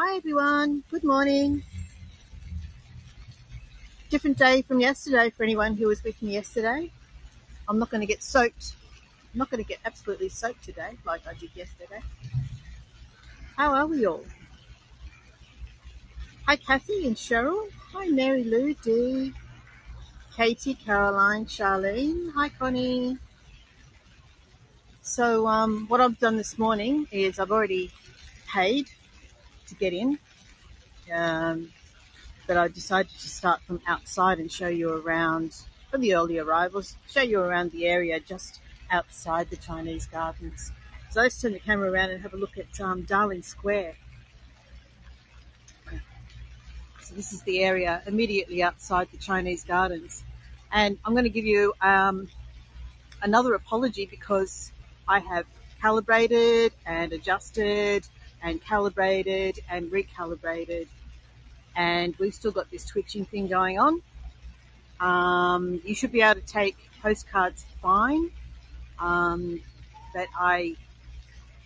Hi everyone, good morning. Different day from yesterday for anyone who was with me yesterday. I'm not going to get soaked. I'm not going to get absolutely soaked today like I did yesterday. How are we all? Hi Kathy and Cheryl. Hi Mary Lou, Dee, Katie, Caroline, Charlene. Hi Connie. So what I've done this morning is I've already paid to get in. But I decided to start from outside and show you around, for the early arrivals, show you around the area just outside the Chinese gardens. So let's turn the camera around and have a look at Darling Square. So this is the area immediately outside the Chinese gardens. And I'm going to give you another apology because I have calibrated and adjusted and calibrated and recalibrated, and we've still got this twitching thing going on. You should be able to take postcards fine, but I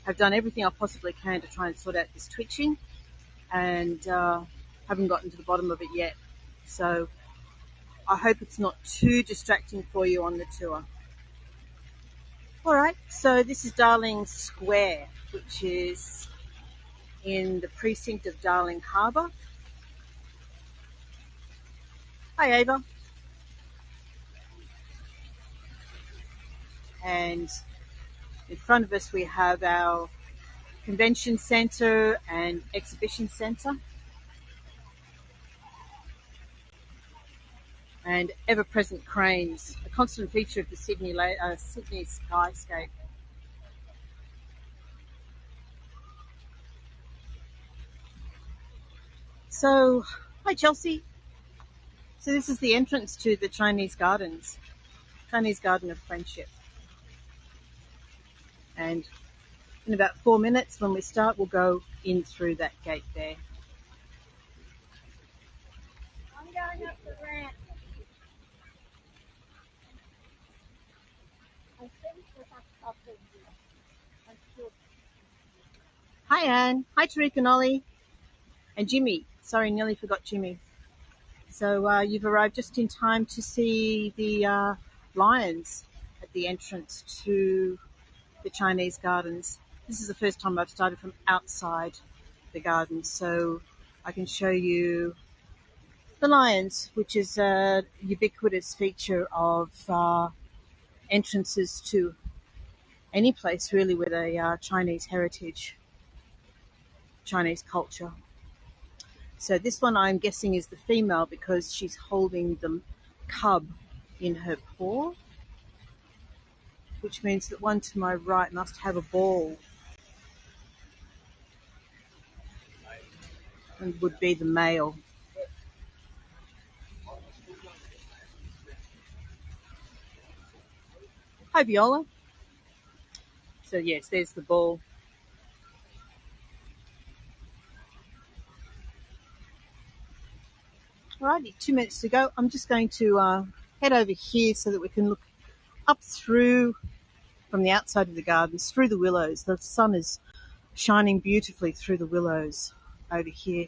have done everything I possibly can to try and sort out this twitching, and haven't gotten to the bottom of it yet. So I hope it's not too distracting for you on the tour. All right, so this is Darling Square, which is in the precinct of Darling Harbour. Hi, Ava. And in front of us we have our convention centre and exhibition centre, and ever-present cranes, a constant feature of the Sydney skyscape. So, hi Chelsea. So this is the entrance to the Chinese Gardens, Chinese Garden of Friendship. And in about 4 minutes when we start, we'll go in through that gate there. I'm going up the ramp. Hi Anne. Hi Tariq and Ollie. And Jimmy. Sorry, nearly forgot Jimmy. So you've arrived just in time to see the lions at the entrance to the Chinese Gardens. This is the first time I've started from outside the gardens, so I can show you the lions, which is a ubiquitous feature of entrances to any place really with a Chinese heritage, Chinese culture. So this one I'm guessing is the female because she's holding the cub in her paw, which means that one to my right must have a ball and would be the male. Hi Viola. So yes, there's the ball. Alrighty, 2 minutes to go. I'm just going to head over here so that we can look up through from the outside of the gardens, through the willows. The sun is shining beautifully through the willows over here.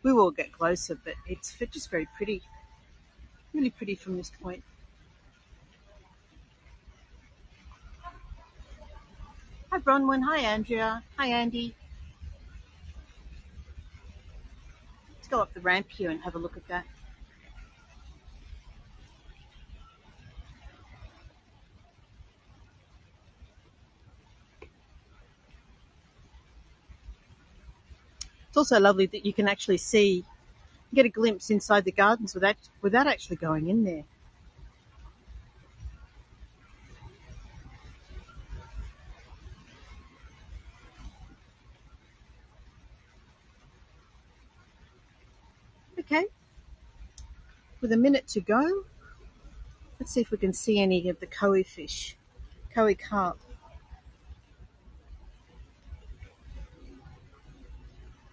We will get closer, but it's just very pretty. Really pretty from this point. Hi Bronwyn, hi Andrea, hi Andy. Let's go up the ramp here and have a look at that. It's also lovely that you can actually get a glimpse inside the gardens without actually going in there. Okay, with a minute to go, let's see if we can see any of the koi fish, koi carp.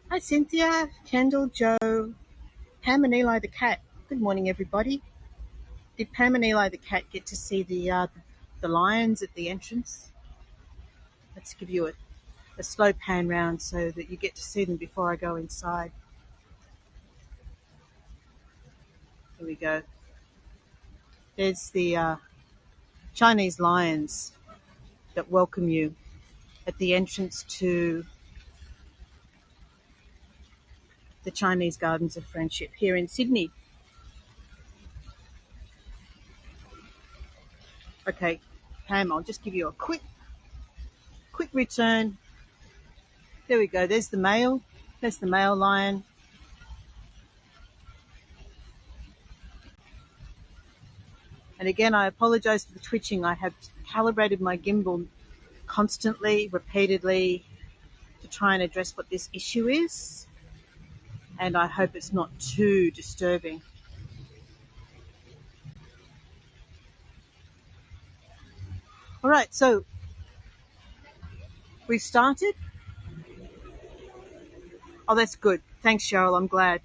Hi Cynthia, Kendall, Joe, Pam and Eli the cat. Good morning everybody. Did Pam and Eli the cat get to see the lions at the entrance? Let's give you a a slow pan round so that you get to see them before I go inside. Here we go. There's the Chinese lions that welcome you at the entrance to the Chinese Gardens of Friendship here in Sydney. Okay, Pam, I'll just give you a quick return. There we go. There's the male. There's the male lion. And again, I apologize for the twitching. I have calibrated my gimbal constantly, repeatedly, to try and address what this issue is. And I hope it's not too disturbing. All right, so we've started. Oh, that's good. Thanks, Cheryl. I'm glad.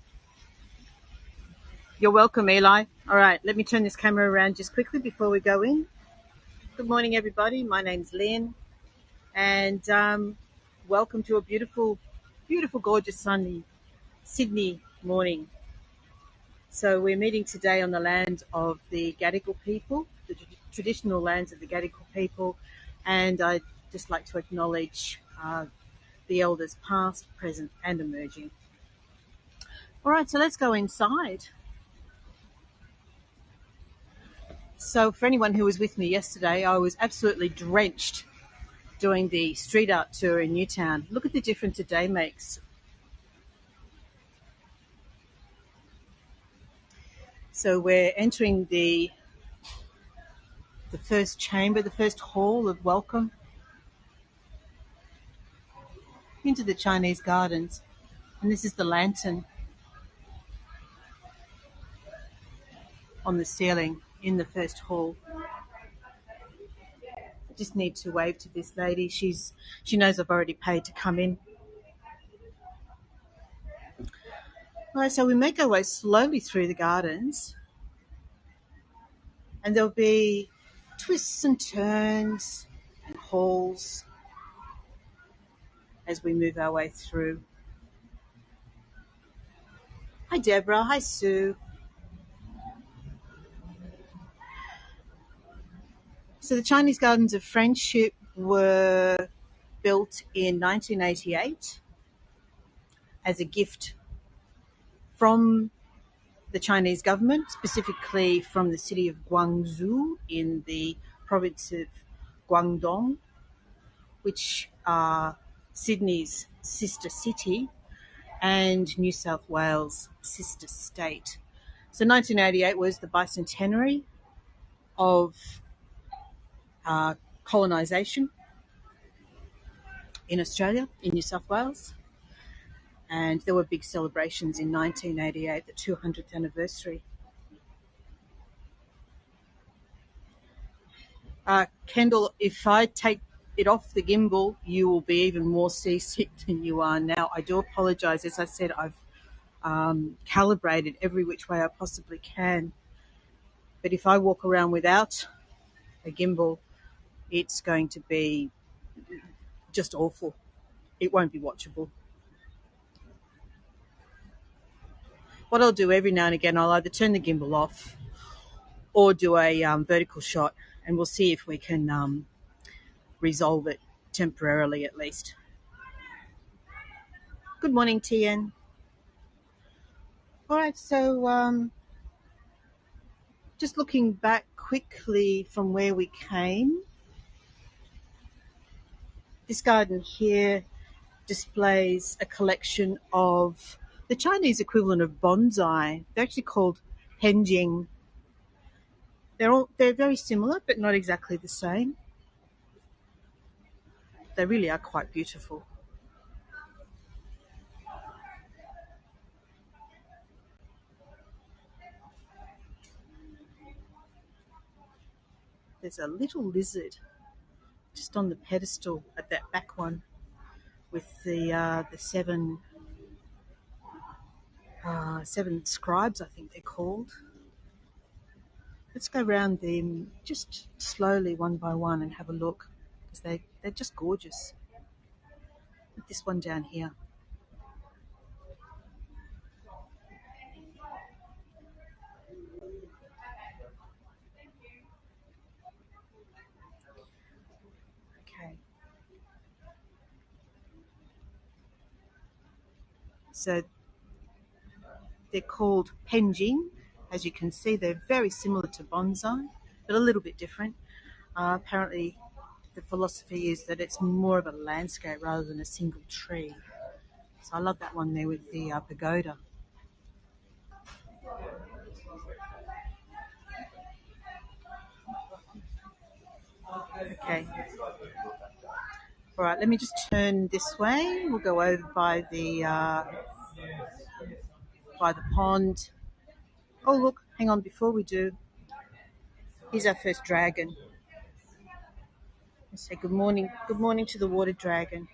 You're welcome, Eli. All right, let me turn this camera around just quickly before we go in. Good morning, everybody. My name's Lynn, and welcome to a beautiful, beautiful, gorgeous, sunny Sydney morning. So we're meeting today on the land of the Gadigal people, the traditional lands of the Gadigal people, and I'd just like to acknowledge the elders past, present, and emerging. All right, so let's go inside. So for anyone who was with me yesterday, I was absolutely drenched doing the street art tour in Newtown. Look at the difference a day makes. So we're entering the first chamber, the first hall of welcome into the Chinese Gardens. And this is the lantern on the ceiling in the first hall. I just need to wave to this lady. She knows I've already paid to come in. All right, so we make our way slowly through the gardens, and there'll be twists and turns and halls as we move our way through. Hi, Deborah. Hi, Sue. So the Chinese Gardens of Friendship were built in 1988 as a gift from the Chinese government, specifically from the city of Guangzhou in the province of Guangdong, which are Sydney's sister city and New South Wales' sister state. So 1988 was the bicentenary of colonisation in Australia, in New South Wales. And there were big celebrations in 1988, the 200th anniversary. Kendall, if I take it off the gimbal, you will be even more seasick than you are now. I do apologise. As I said, I've calibrated every which way I possibly can. But if I walk around without a gimbal, it's going to be just awful. It won't be watchable. What I'll do every now and again, I'll either turn the gimbal off or do a vertical shot, and we'll see if we can resolve it temporarily at least. Good morning, TN. All right, so just looking back quickly from where we came, this garden here displays a collection of the Chinese equivalent of bonsai. They're actually called penjing. They're very similar, but not exactly the same. They really are quite beautiful. There's a little lizard just on the pedestal at that back one with the seven scribes, I think they're called. Let's go around them just slowly one by one and have a look, because they're just gorgeous. Put this one down here. Okay. So they're called penjing. As you can see, they're very similar to bonsai, but a little bit different. Apparently, the philosophy is that it's more of a landscape rather than a single tree. So I love that one there with the pagoda. Okay. All right, let me just turn this way. We'll go over by the pond. Oh, look, hang on, before we do, here's our first dragon. Let's say good morning. Good morning to the water dragon.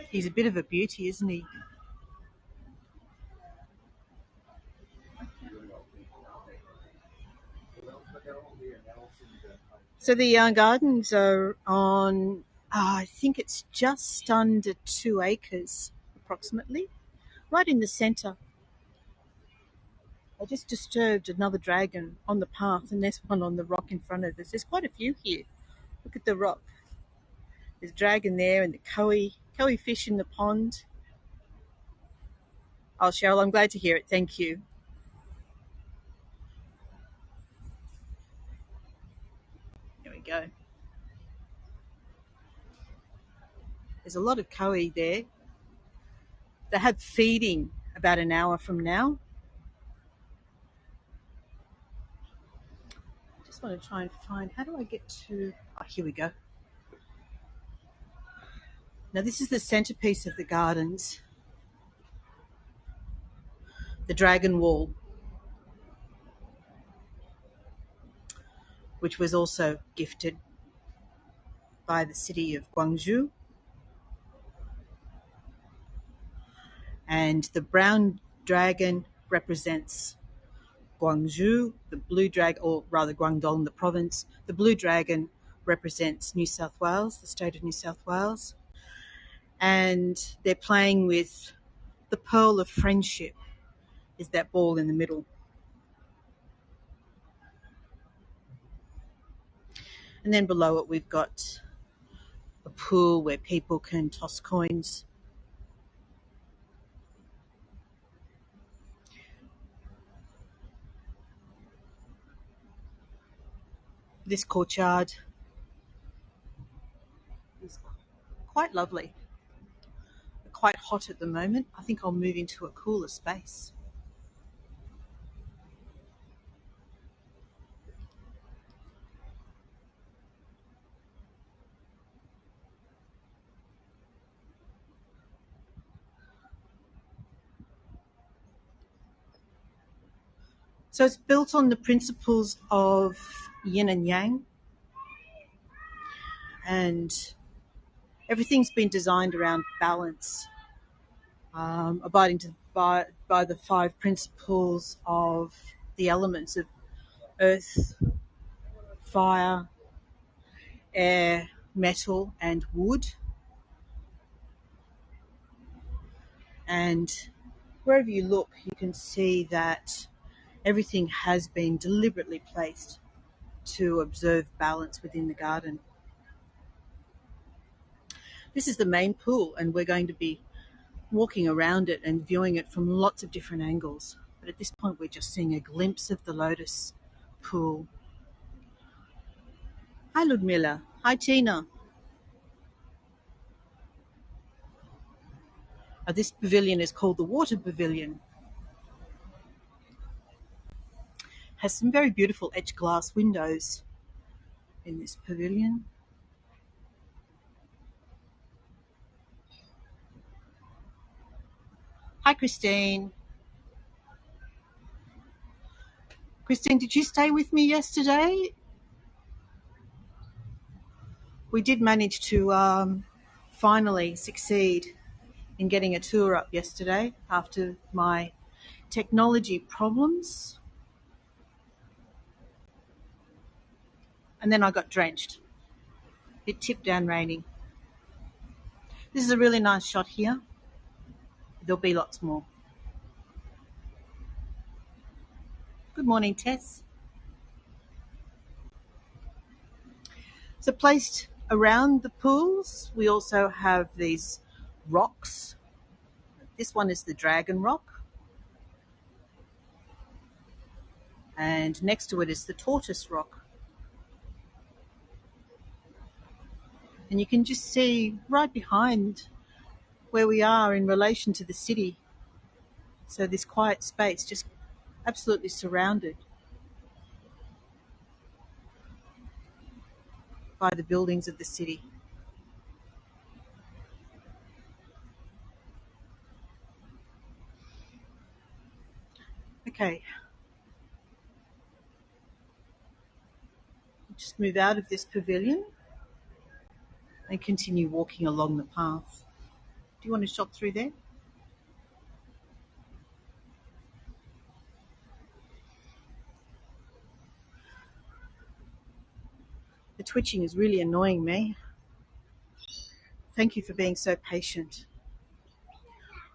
He's a bit of a beauty, isn't he? So the gardens are on, I think it's just under 2 acres, approximately, right in the centre. I just disturbed another dragon on the path, and there's one on the rock in front of us. There's quite a few here. Look at the rock. There's a dragon there, and the koi fish in the pond. Oh, Cheryl, I'm glad to hear it. Thank you. There we go. There's a lot of koi there. They have feeding about an hour from now. I just want to try and find, how do I get to, oh, here we go. Now this is the centerpiece of the gardens, the Dragon Wall, which was also gifted by the city of Guangzhou. And the brown dragon represents Guangzhou, the blue dragon, or rather Guangdong, the province. The blue dragon represents New South Wales, the state of New South Wales. And they're playing with the pearl of friendship, is that ball in the middle. And then below it, we've got a pool where people can toss coins. This courtyard is quite lovely. Quite hot at the moment. I think I'll move into a cooler space. So it's built on the principles of yin and yang, and everything's been designed around balance, abiding by the 5 principles of the elements of earth, fire, air, metal, and wood. And wherever you look, you can see that everything has been deliberately placed to observe balance within the garden. This is the main pool, and we're going to be walking around it and viewing it from lots of different angles. But at this point, we're just seeing a glimpse of the lotus pool. Hi, Ludmilla. Hi, Tina. This pavilion is called the Water Pavilion. Has some very beautiful etched glass windows in this pavilion. Hi, Christine. Christine, did you stay with me yesterday? We did manage to finally succeed in getting a tour up yesterday after my technology problems, and then I got drenched. It tipped down raining. This is a really nice shot here. There'll be lots more. Good morning, Tess. So placed around the pools, we also have these rocks. This one is the dragon rock. And next to it is the tortoise rock. And you can just see right behind where we are in relation to the city. So this quiet space, just absolutely surrounded by the buildings of the city. Okay, just move out of this pavilion and continue walking along the path. Do you want to shop through there? The twitching is really annoying me. Thank you for being so patient.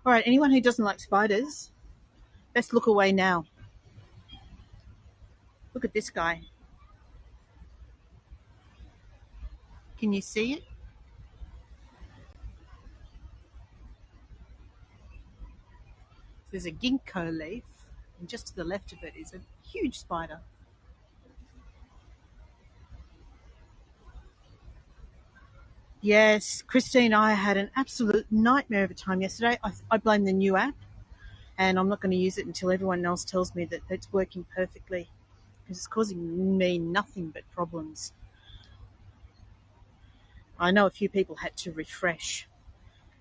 All right, anyone who doesn't like spiders, best look away now. Look at this guy. Can you see it? There's a ginkgo leaf, and just to the left of it is a huge spider. Yes, Christine, I had an absolute nightmare of a time yesterday. I blame the new app, and I'm not going to use it until everyone else tells me that it's working perfectly, because it's causing me nothing but problems. I know a few people had to refresh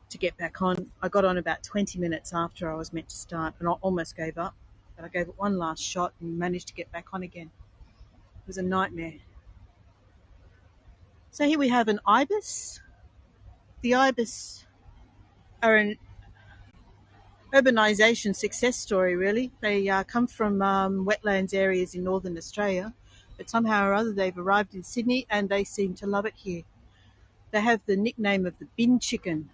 to get back on. I got on about 20 minutes after I was meant to start, and I almost gave up, but I gave it one last shot and managed to get back on again. It was a nightmare. So here we have an ibis. The ibis are an urbanisation success story, really. They come from wetlands areas in northern Australia, but somehow or other they've arrived in Sydney and they seem to love it here. They have the nickname of the bin chicken,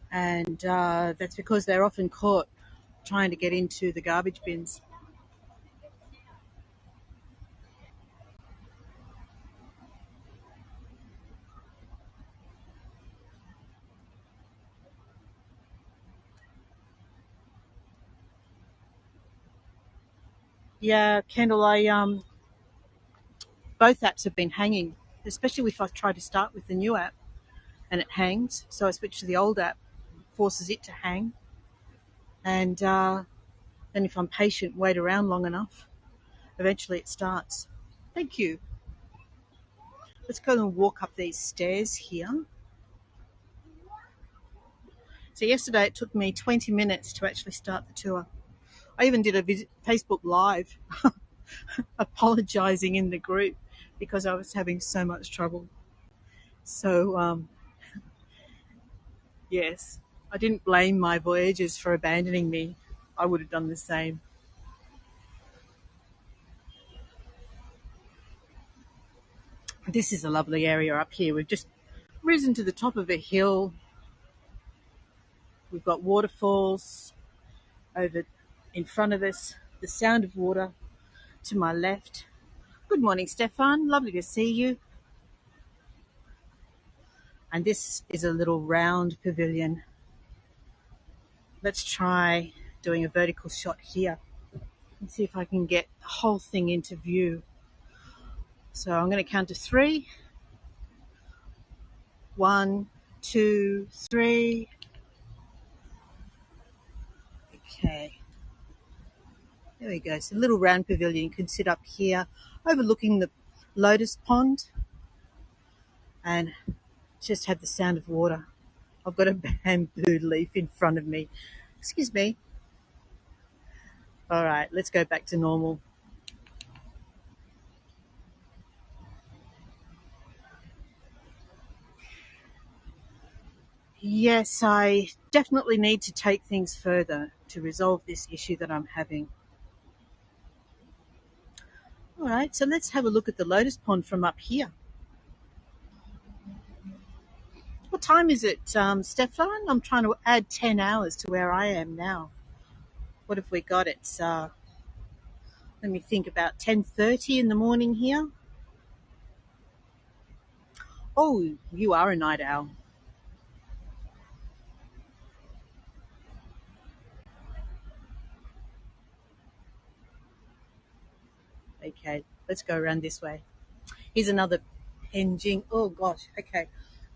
and that's because they're often caught trying to get into the garbage bins. Yeah, Kendall, both apps have been hanging, especially if I try to start with the new app and it hangs. So I switch to the old app, forces it to hang, and then if I'm patient, wait around long enough, eventually it starts. Thank you. Let's go and walk up these stairs here. So yesterday it took me 20 minutes to actually start the tour. I even did a Facebook Live apologising in the group because I was having so much trouble. So, yes, I didn't blame my voyagers for abandoning me. I would have done the same. This is a lovely area up here. We've just risen to the top of a hill. We've got waterfalls over in front of us, the sound of water to my left. Good morning, Stefan. Lovely to see you. And this is a little round pavilion. Let's try doing a vertical shot here and see if I can get the whole thing into view. So I'm going to count to 3. 1, 2, 3. Okay. There we go. So a little round pavilion. You can sit up here overlooking the lotus pond and just have the sound of water. I've got a bamboo leaf in front of me. Excuse me. All right, let's go back to normal. Yes, I definitely need to take things further to resolve this issue that I'm having. All right, so let's have a look at the lotus pond from up here. What time is it, Stefan? I'm trying to add 10 hours to where I am now. What have we got? It's, let me think, about 10:30 in the morning here. Oh, you are a night owl. Okay, let's go around this way. Here's another penguin. Oh gosh. Okay,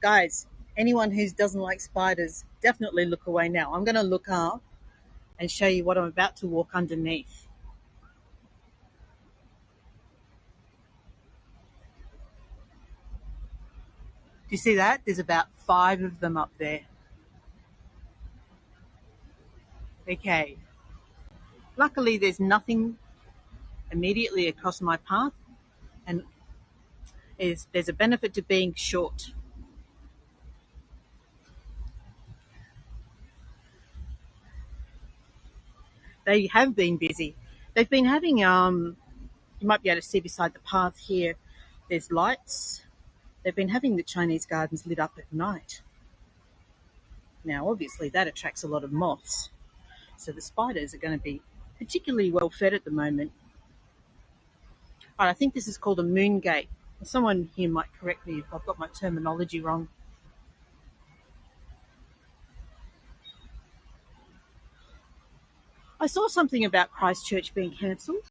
guys. Anyone who doesn't like spiders, definitely look away now. I'm going to look up and show you what I'm about to walk underneath. Do you see that? There's about 5 of them up there. Okay. Luckily, there's nothing immediately across my path, and there's a benefit to being short. They have been busy. They've been having you might be able to see beside the path here. There's lights. They've been having the Chinese gardens lit up at night. Now, obviously, that attracts a lot of moths, so the spiders are going to be particularly well fed at the moment. But I think this is called a moon gate. Someone here might correct me if I've got my terminology wrong. I saw something about Christchurch being cancelled.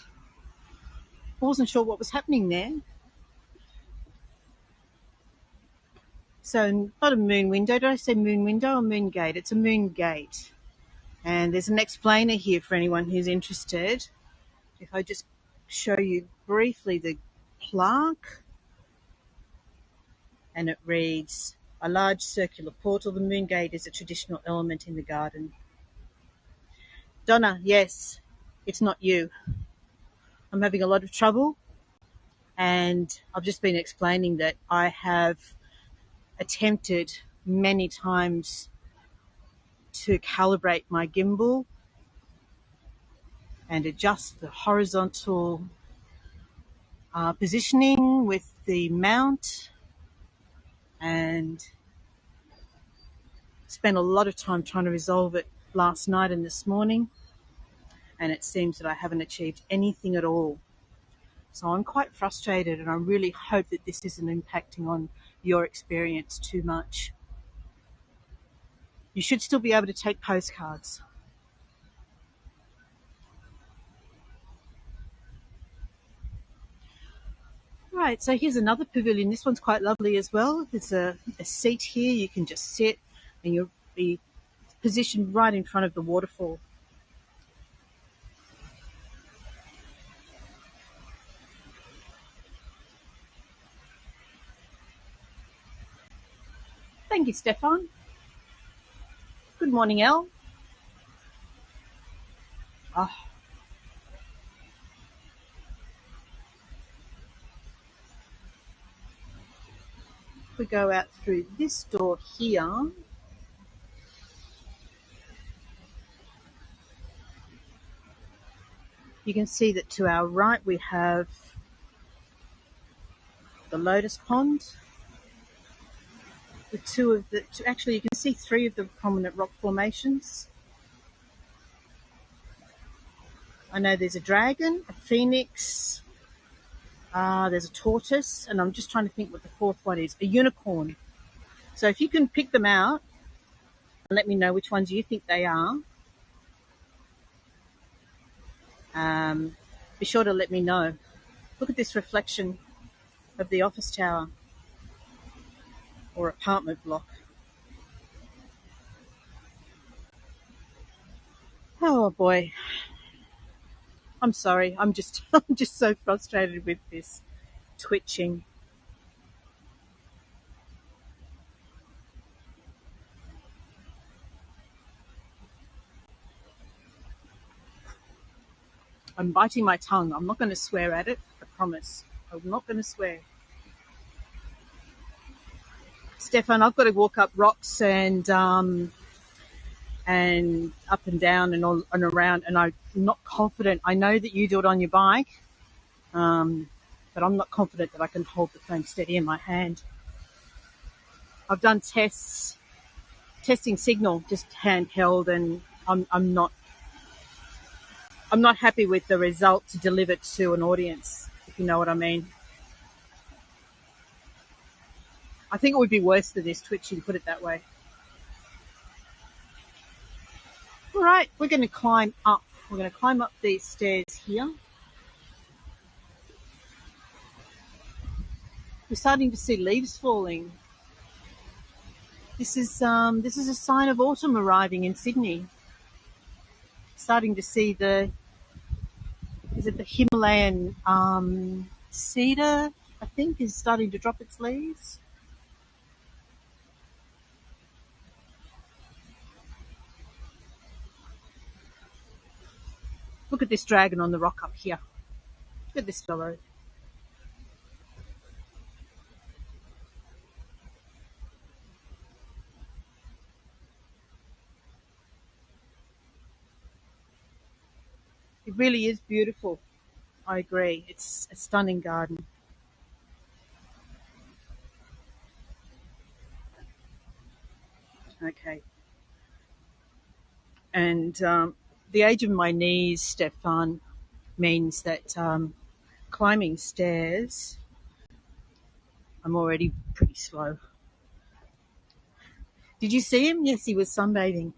I wasn't sure what was happening there. So, not a moon window. Did I say moon window or moon gate? It's a moon gate. And there's an explainer here for anyone who's interested. If I just show you briefly the plaque, and it reads, a large circular portal. The moon gate is a traditional element in the garden. Donna, yes, it's not you. I'm having a lot of trouble, and I've just been explaining that I have attempted many times to calibrate my gimbal and adjust the horizontal positioning with the mount, and spent a lot of time trying to resolve it last night and this morning, and it seems that I haven't achieved anything at all. So I'm quite frustrated, and I really hope that this isn't impacting on your experience too much. You should still be able to take postcards. Right, so here's another pavilion. This one's quite lovely as well. There's a seat here. You can just sit, and you'll be positioned right in front of the waterfall. Thank you, Stefan. Good morning, Elle. Oh, if we go out through this door here, you can see that to our right we have the lotus pond. Actually, you can see 3 of the prominent rock formations. I know there's a dragon, a phoenix, there's a tortoise, and I'm just trying to think what the 4th one is, a unicorn. So if you can pick them out and let me know which ones you think they are, be sure to let me know. Look at this reflection of the office tower or apartment block. Oh boy. I'm sorry. I'm just I'm just so frustrated with this twitching. I'm biting my tongue. I'm not going to swear at it. I promise. I'm not going to swear. Stefan, I've got to walk up rocks and up and down and all and around, and I'm not confident. I know that you do it on your bike, but I'm not confident that I can hold the phone steady in my hand. I've done testing signal, just handheld, and I'm not happy with the result to deliver to an audience, if you know what I mean. I think it would be worse than this twitching, put it that way. All right, we're going to climb up. We're going to climb up these stairs here. We're starting to see leaves falling. This is a sign of autumn arriving in Sydney. Starting to see the Himalayan cedar, I think, is starting to drop its leaves. Look at this dragon on the rock up here. Look at this fellow. It really is beautiful. I agree. It's a stunning garden. Okay. And the age of my knees, Stefan, means that climbing stairs, I'm already pretty slow. Did you see him? Yes, he was sunbathing.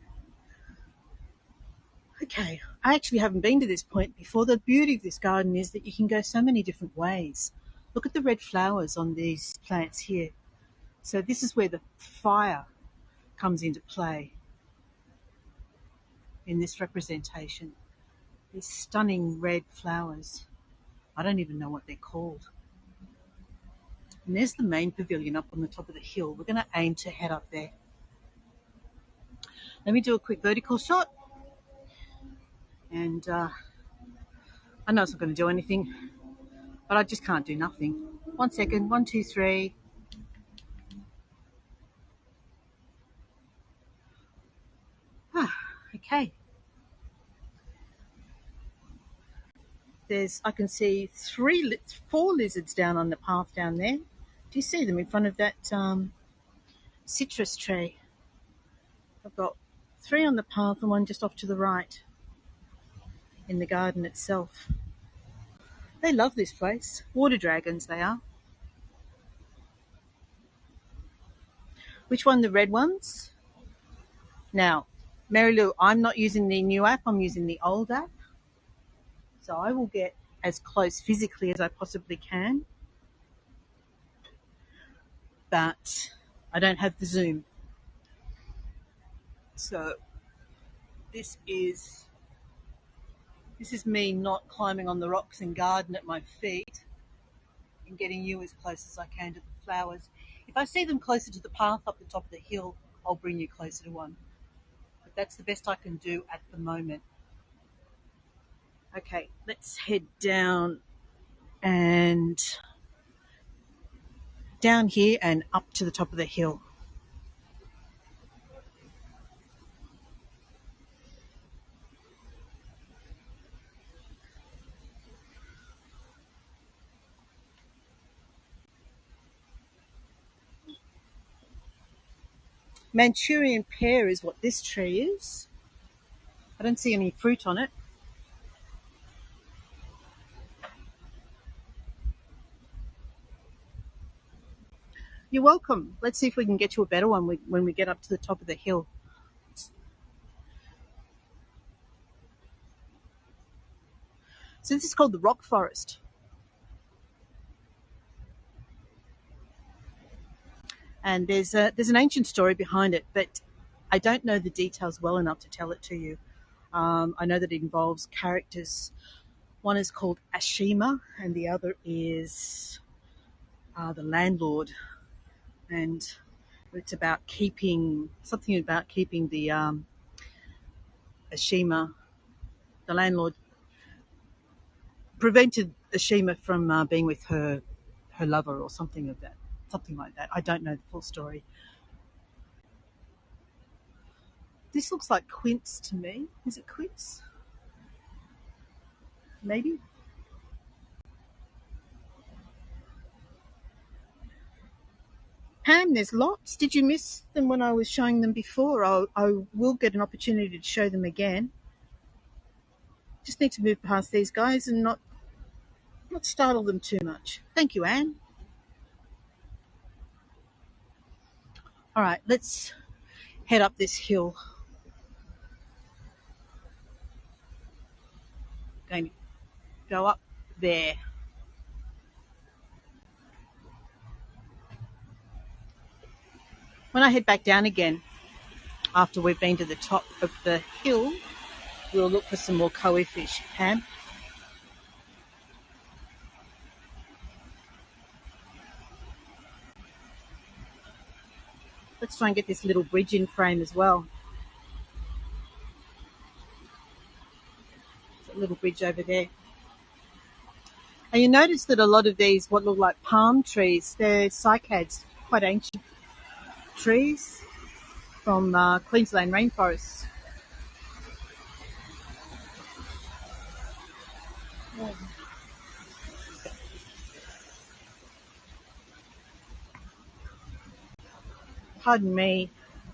Okay, I actually haven't been to this point before. The beauty of this garden is that you can go so many different ways. Look at the red flowers on these plants here. So this is where the fire comes into play in this representation. These stunning red flowers. I don't even know what they're called. And there's the main pavilion up on the top of the hill. We're going to aim to head up there. Let me do a quick vertical shot. And I know it's not going to do anything, but I just can't do nothing. 1 second. 1, 2, 3. Okay. I can see 4 lizards down on the path down there. Do you see them in front of that citrus tree? I've got 3 on the path and 1 just off to the right in the garden itself. They love this place. Water dragons they are. Which one? The red ones? Now, Mary Lou, I'm not using the new app. I'm using the old app. So I will get as close physically as I possibly can. But I don't have the zoom. So this is me not climbing on the rocks and garden at my feet and getting you as close as I can to the flowers. If I see them closer to the path up the top of the hill, I'll bring you closer to one. But that's the best I can do at the moment. Okay, let's head down here and up to the top of the hill. Manchurian pear is what this tree is. I don't see any fruit on it. You're welcome. Let's see if we can get you a better one when we get up to the top of the hill. So this is called the rock forest. And there's an ancient story behind it, but I don't know the details well enough to tell it to you. I know that it involves characters. One is called Ashima, and the other is the landlord. And it's about keeping the Ashima, the landlord, prevented Ashima from being with her lover or something of that something like that. I don't know the full story. This looks like quince to me. Is it quince? Maybe. Pam, there's lots. Did you miss them when I was showing them before? I will get an opportunity to show them again. Just need to move past these guys and not startle them too much. Thank you, Anne. All right, let's head up this hill. Going to go up there. When I head back down again, after we've been to the top of the hill, we'll look for some more koi fish. Pam? Let's try and get this little bridge in frame as well. There's a little bridge over there. And you notice that a lot of these, what look like palm trees, they're cycads, quite ancient trees from Queensland rainforests. Pardon me,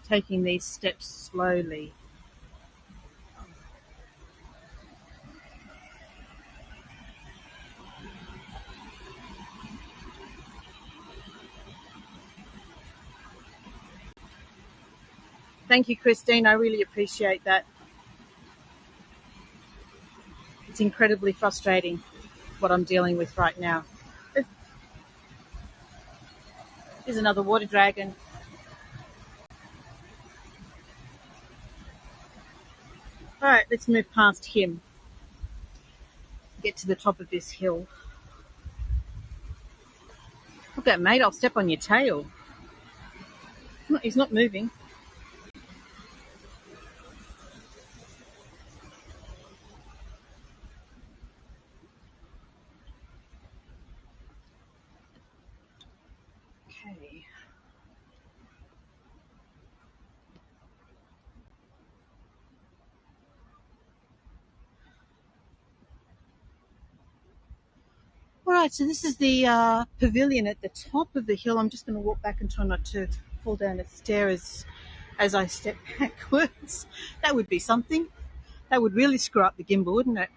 taking these steps slowly. Thank you, Christine. I really appreciate that. It's incredibly frustrating what I'm dealing with right now. Here's another water dragon. All right, let's move past him. Get to the top of this hill. Look at that, mate. I'll step on your tail. He's not moving. Okay. All right, so this is the pavilion at the top of the hill. I'm just going to walk back and try not to fall down the stairs as I step backwards. That would be something. That would really screw up the gimbal, wouldn't it?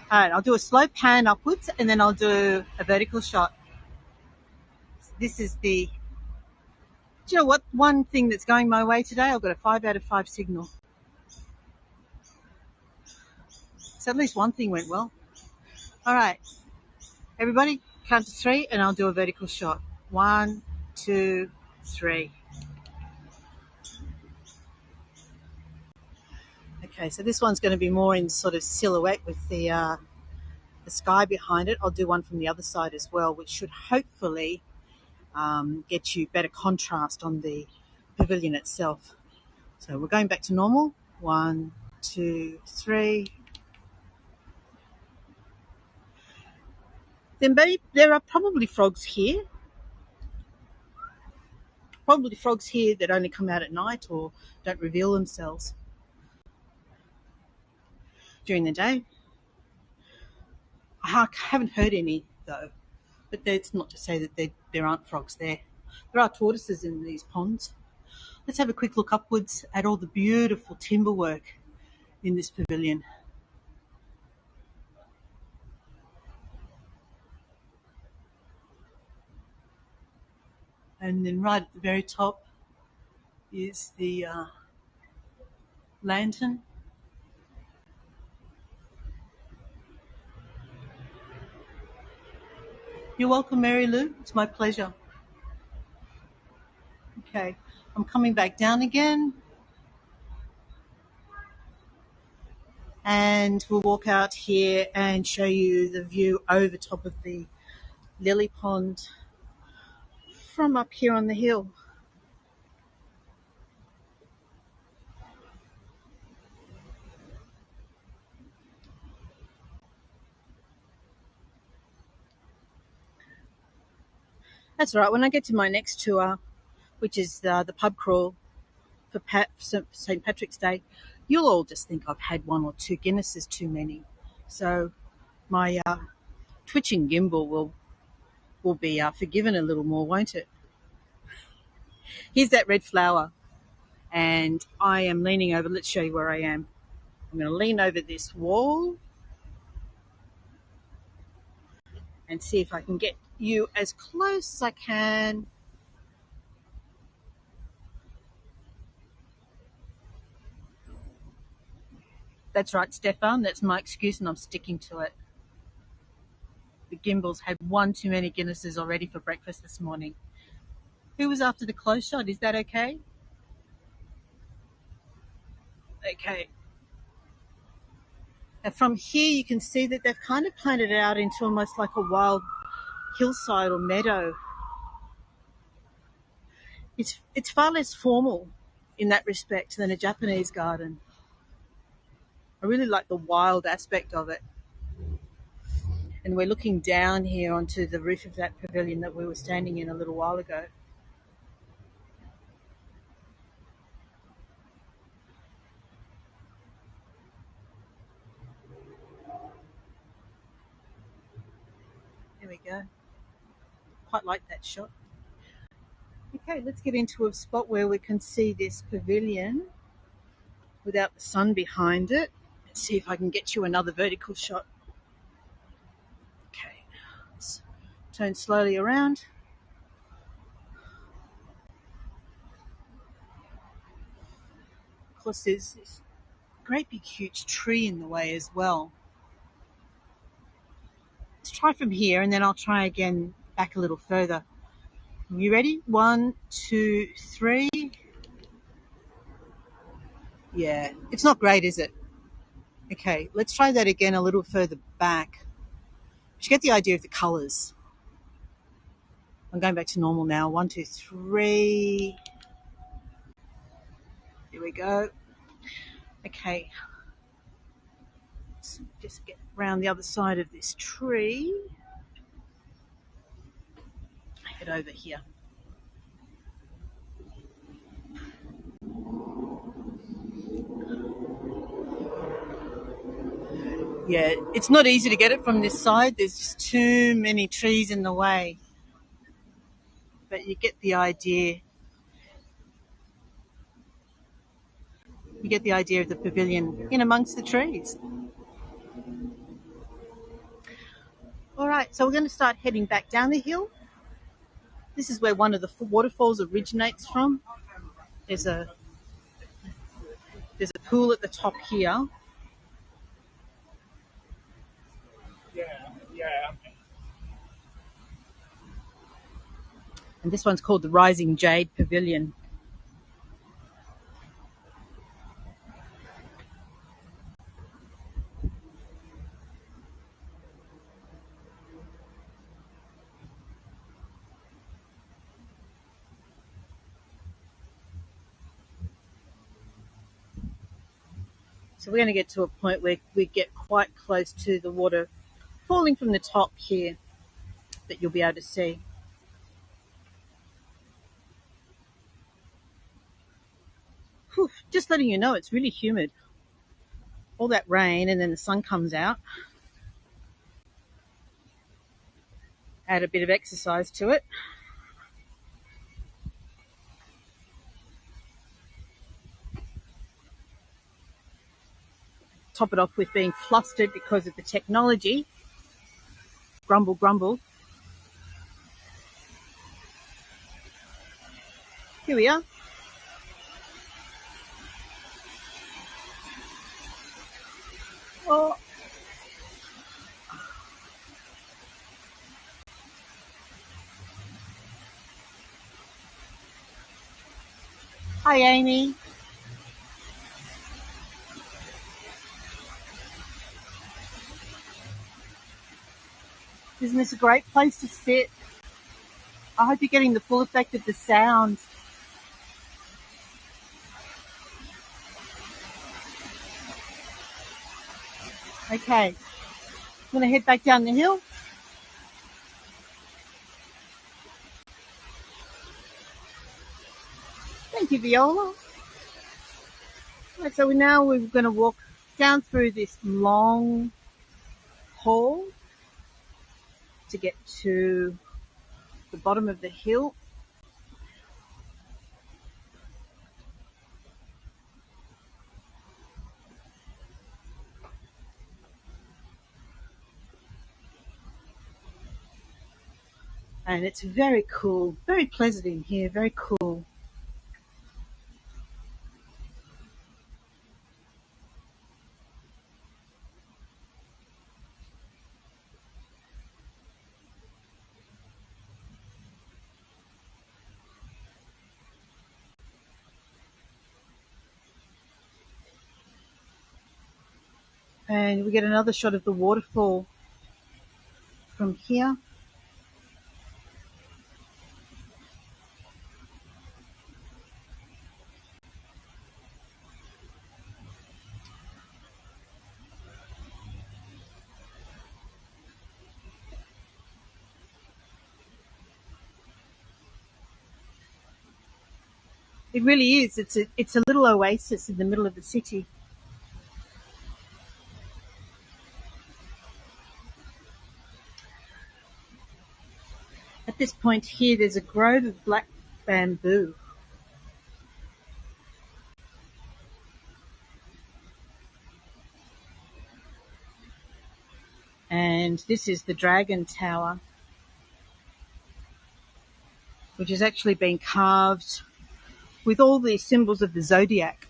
All right, I'll do a slow pan upwards and then I'll do a vertical shot. This is the... Do you know what? One thing that's going my way today, I've got a 5 out of 5 signal. So at least one thing went well. All right, everybody, count to 3 and I'll do a vertical shot. 1, 2, 3. Okay, so this one's going to be more in sort of silhouette with the sky behind it. I'll do one from the other side as well, which should hopefully get you better contrast on the pavilion itself. So we're going back to normal. 1, 2, 3. There are probably frogs here. Probably frogs here that only come out at night or don't reveal themselves during the day. I haven't heard any though, but that's not to say that there aren't frogs there. There are tortoises in these ponds. Let's have a quick look upwards at all the beautiful timber work in this pavilion. And then right at the very top is the lantern. You're welcome, Mary Lou. It's my pleasure. Okay, I'm coming back down again. And we'll walk out here and show you the view over top of the lily pond from up here on the hill. That's all right. When I get to my next tour, which is the pub crawl for St. Patrick's Day, you'll all just think I've had one or two Guinnesses too many. So my twitching gimbal will be forgiven a little more, won't it? Here's that red flower, and I am leaning over. Let's show you where I am. I'm going to lean over this wall and see if I can get you as close as I can. That's right, Stefan. That's my excuse, and I'm sticking to it. The Gimbals had one too many Guinnesses already for breakfast this morning. Who was after the close shot? Is that okay? Okay. And from here, you can see that they've kind of planted it out into almost like a wild hillside or meadow. It's far less formal in that respect than a Japanese garden. I really like the wild aspect of it. And we're looking down here onto the roof of that pavilion that we were standing in a little while ago. There we go. Quite like that shot. Okay, let's get into a spot where we can see this pavilion without the sun behind it. Let's see if I can get you another vertical shot. Okay, let's turn slowly around. Of course, there's this great big huge tree in the way as well. Let's try from here, and then I'll try again back a little further. You ready? 1, 2, 3. Yeah, it's not great, is it? Okay, let's try that again a little further back. You get the idea of the colours. I'm going back to normal now. 1, 2, 3. Here we go. Okay. Let's just get around the other side of this tree. Head over here. Yeah, it's not easy to get it from this side. There's just too many trees in the way. But you get the idea. You get the idea of the pavilion in amongst the trees. All right, so we're going to start heading back down the hill. This is where one of the waterfalls originates from. There's a pool at the top here. Yeah. And this one's called the Rising Jade Pavilion. So we're going to get to a point where we get quite close to the water falling from the top here that you'll be able to see. Whew, just letting you know, it's really humid. All that rain and then the sun comes out. Add a bit of exercise to it. Top it off with being flustered because of the technology. Grumble, grumble. Here we are. Oh. Hi, Amy. Isn't this a great place to sit? I hope you're getting the full effect of the sound. Okay, I'm going to head back down the hill. you, Viola. Right, so now we're going to walk down through this long hall to get to the bottom of the hill. And it's very cool, very pleasant in here, very cool. And we get another shot of the waterfall from here. It really is. It's a little oasis in the middle of the city. At this point here, there's a grove of black bamboo. And this is the Dragon Tower, which has actually been carved with all the symbols of the zodiac.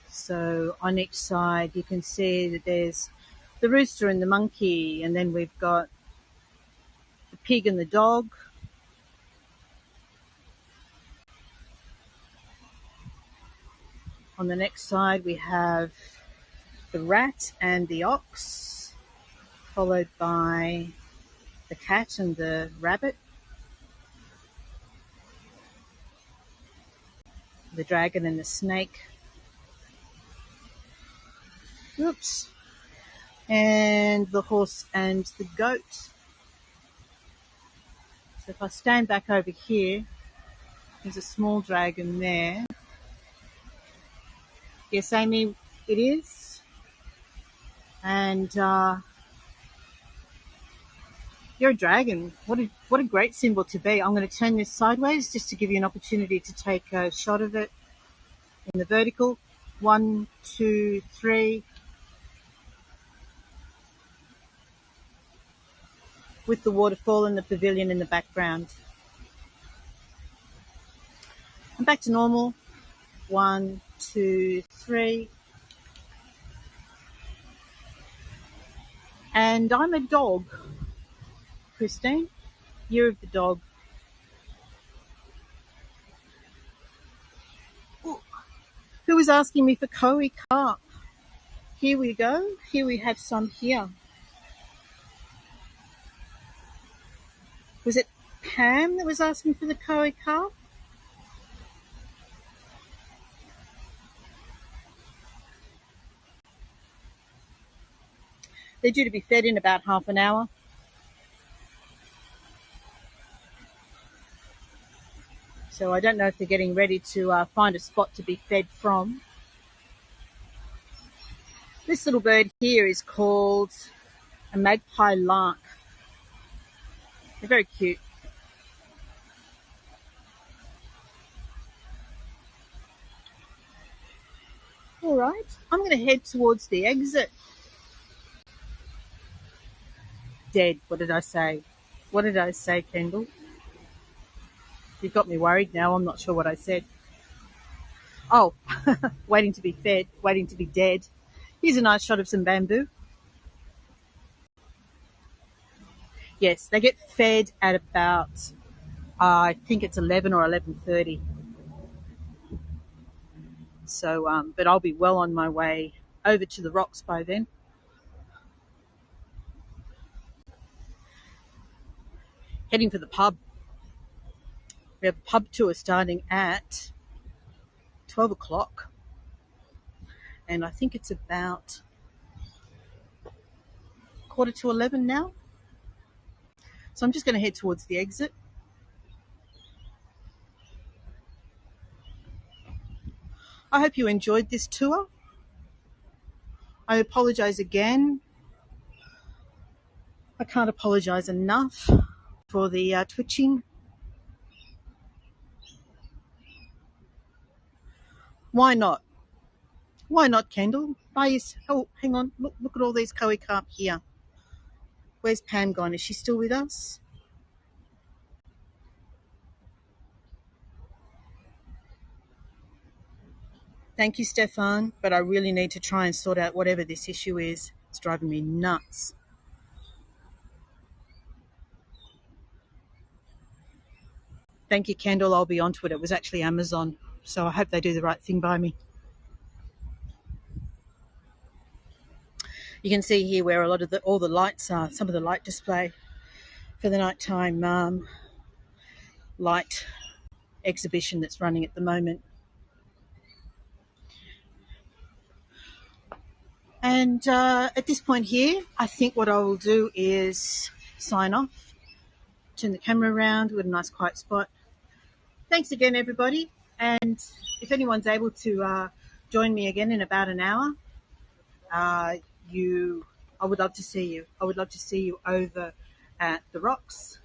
So on each side, you can see that there's the rooster and the monkey, and then we've got the pig and the dog. On the next side, we have the rat and the ox, followed by the cat and the rabbit, the dragon and the snake. Oops. And the horse and the goat. So if I stand back over here, there's a small dragon there. Yes, Amy, it is. And you're a dragon. What a great symbol to be. I'm going to turn this sideways just to give you an opportunity to take a shot of it in the vertical. 1, 2, 3. With the waterfall and the pavilion in the background. And back to normal. 1, 2, 3. And I'm a dog. Christine, year of the dog. Ooh. Who was asking me for koi carp? Here we go. Here we have some here. Was it Pam that was asking for the koi carp? They're due to be fed in about half an hour. So I don't know if they're getting ready to find a spot to be fed from. This little bird here is called a magpie lark. They're very cute. All right, I'm going to head towards the exit. Dead. What did I say? What did I say, Kendall? You've got me worried now. I'm not sure what I said. Oh, waiting to be fed, waiting to be dead. Here's a nice shot of some bamboo. Yes, they get fed at about, I think it's 11 or 11:30. So, but I'll be well on my way over to the rocks by then. Heading for the pub. We have a pub tour starting at 12 o'clock. And I think it's about 10:45 now. So I'm just going to head towards the exit. I hope you enjoyed this tour. I apologise again. I can't apologise enough for the twitching. Why not? Why not, Kendall? Oh, hang on. Look at all these Koei carp here. Where's Pam gone? Is she still with us? Thank you, Stefan, but I really need to try and sort out whatever this issue is. It's driving me nuts. Thank you, Kendall. I'll be onto it. It was actually Amazon, so I hope they do the right thing by me. You can see here where all the lights are, some of the light display for the nighttime light exhibition that's running at the moment. And at this point here, I think what I will do is sign off, turn the camera around, with a nice quiet spot. Thanks again, everybody. And if anyone's able to join me again in about an hour, I would love to see you. I would love to see you over at the Rocks,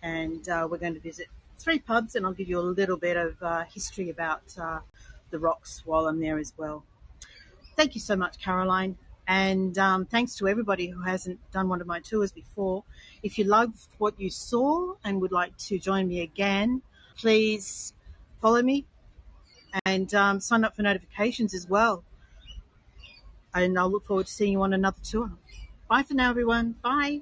and we're going to visit 3 pubs, and I'll give you a little bit of history about the Rocks while I'm there as well. Thank you so much, Caroline, and thanks to everybody who hasn't done one of my tours before. If you loved what you saw and would like to join me again, please follow me and sign up for notifications as well. And I'll look forward to seeing you on another tour. Bye for now, everyone. Bye.